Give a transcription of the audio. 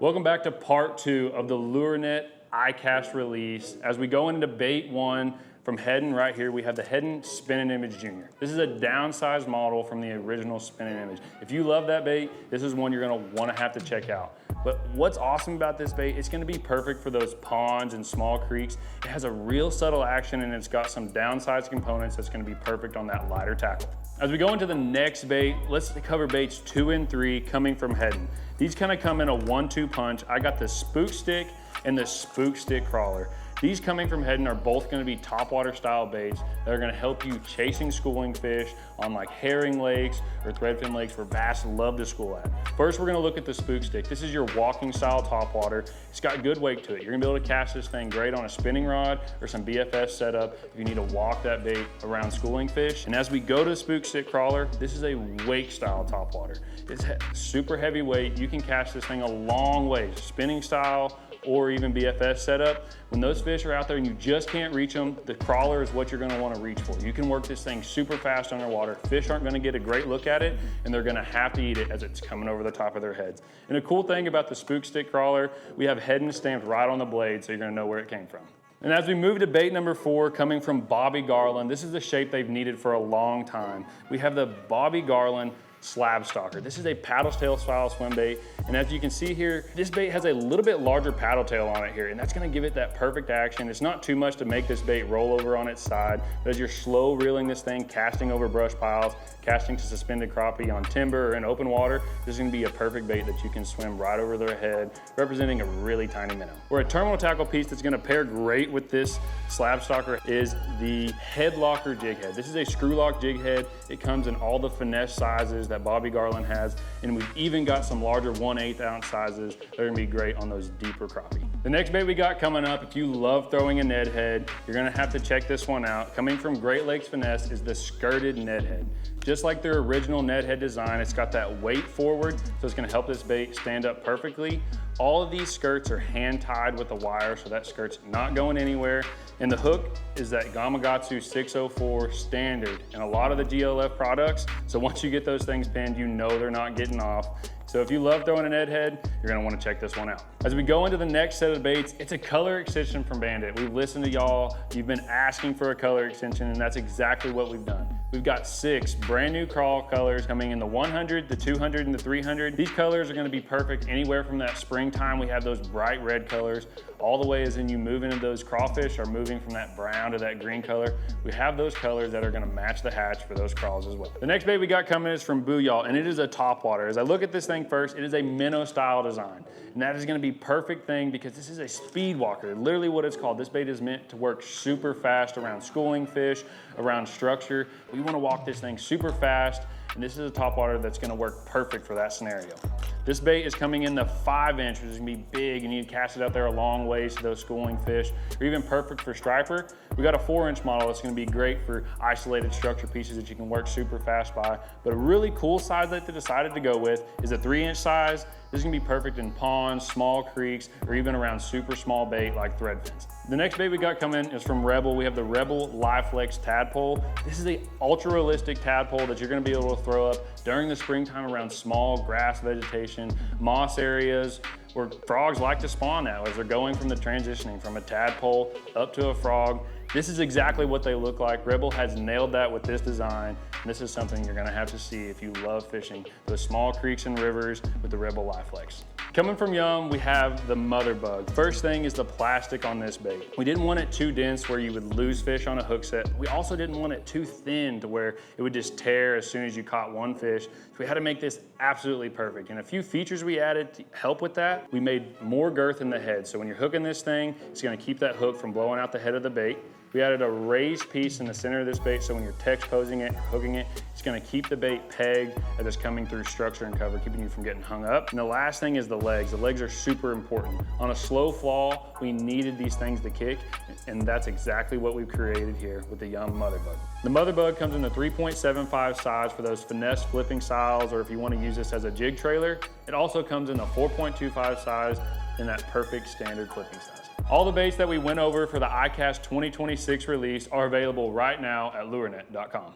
Welcome back to part 2 of the Lurenet ICAST release. As we go into bait 1 from Heddon right here, we have the Heddon Spinning Image Junior. This is a downsized model from the original Spinning Image. If you love that bait, this is one you're gonna wanna have to check out. But what's awesome about this bait, it's gonna be perfect for those ponds and small creeks. It has a real subtle action and it's got some downsized components that's gonna be perfect on that lighter tackle. As we go into the next bait, let's cover baits 2 and 3 coming from Heddon. These kind of come in a 1-2 punch. I got the spook stick and the spook stick crawler. These coming from Heddon are both gonna be topwater style baits that are gonna help you chasing schooling fish on like herring lakes or threadfin lakes where bass love to school at. First, we're gonna look at the spook stick. This is your walking style topwater. It's got good weight to it. You're gonna be able to cast this thing great on a spinning rod or some BFS setup if you need to walk that bait around schooling fish. And as we go to the spook stick crawler, this is a wake style topwater. It's super heavy weight. You can cast this thing a long way, spinning style, or even BFS setup. When those fish are out there and you just can't reach them, the crawler is what you're gonna wanna reach for. You can work this thing super fast underwater. Fish aren't gonna get a great look at it and they're gonna have to eat it as it's coming over the top of their heads. And a cool thing about the spook stick crawler, we have Heddon stamped right on the blade so you're gonna know where it came from. And as we move to bait number 4, coming from Garland, this is the shape they've needed for a long time. We have the Garland slab stalker. This is a paddle tail style swim bait. And as you can see here, this bait has a little bit larger paddle tail on it here, and that's gonna give it that perfect action. It's not too much to make this bait roll over on its side, but as you're slow reeling this thing, casting over brush piles, casting to suspended crappie on timber or in open water, this is gonna be a perfect bait that you can swim right over their head, representing a really tiny minnow. Where a terminal tackle piece that's gonna pair great with this slab stalker is the head locker jig head. This is a screw lock jig head. It comes in all the finesse sizes that Garland has, and we've even got some larger 1/8 ounce sizes that are gonna be great on those deeper crappie. The next bait we got coming up, if you love throwing a Ned head, you're gonna have to check this one out. Coming from Lakes Finesse is the skirted Ned head. Just like their original Ned head design, it's got that weight forward, so it's gonna help this bait stand up perfectly. All of these skirts are hand tied with a wire, so that skirt's not going anywhere. And the hook is that Gamakatsu 604 standard in a lot of the GLF products. So once you get those things pinned, you know they're not getting off. So if you love throwing a Ned head, you're gonna wanna check this one out. As we go into the next set of baits, it's a color extension from Bandit. We've listened to y'all, you've been asking for a color extension, and that's exactly what we've done. We've got 6 brand new crawl colors coming in the 100, the 200, and the 300. These colors are gonna be perfect anywhere from that springtime. We have those bright red colors, all the way as in you move into those crawfish are moving from that brown to that green color. We have those colors that are gonna match the hatch for those crawls as well. The next bait we got coming is from Booyah, and it is a topwater. As I look at this thing first, it is a minnow style design. And that is gonna be perfect thing because this is a speed walker, literally what it's called. This bait is meant to work super fast around schooling fish, around structure. We wanna walk this thing super fast, and this is a topwater that's gonna work perfect for that scenario. This bait is coming in the 5-inch, which is gonna be big, and you need to cast it out there a long ways to those schooling fish, or even perfect for striper. We got a 4-inch model that's gonna be great for isolated structure pieces that you can work super fast by. But a really cool size that they decided to go with is a 3-inch size. This is gonna be perfect in ponds, small creeks, or even around super small bait like threadfins. The next bait we got coming is from Rebel. We have the Rebel Live-Flex tadpole. This is a ultra realistic tadpole that you're gonna be able to throw up during the springtime around small grass vegetation, moss areas, where frogs like to spawn now as they're going from the transitioning from a tadpole up to a frog. This is exactly what they look like. Rebel has nailed that with this design. And this is something you're gonna have to see if you love fishing those small creeks and rivers with the Rebel Live-Flex. Coming from Yum, we have the mother bug. First thing is the plastic on this bait. We didn't want it too dense where you would lose fish on a hook set. We also didn't want it too thin to where it would just tear as soon as you caught one fish. So we had to make this absolutely perfect. And a few features we added to help with that, we made more girth in the head. So when you're hooking this thing, it's gonna keep that hook from blowing out the head of the bait. We added a raised piece in the center of this bait, so when you're text posing it, hooking it, it's gonna keep the bait pegged as it's coming through structure and cover, keeping you from getting hung up. And the last thing is the legs. The legs are super important. On a slow fall, we needed these things to kick, and that's exactly what we've created here with the Yum Mother Bug. The Mother Bug comes in the 3.75 size for those finesse flipping styles, or if you wanna use this as a jig trailer. It also comes in the 4.25 size in that perfect standard flipping size. All the baits that we went over for the ICAST 2026 release are available right now at lurenet.com.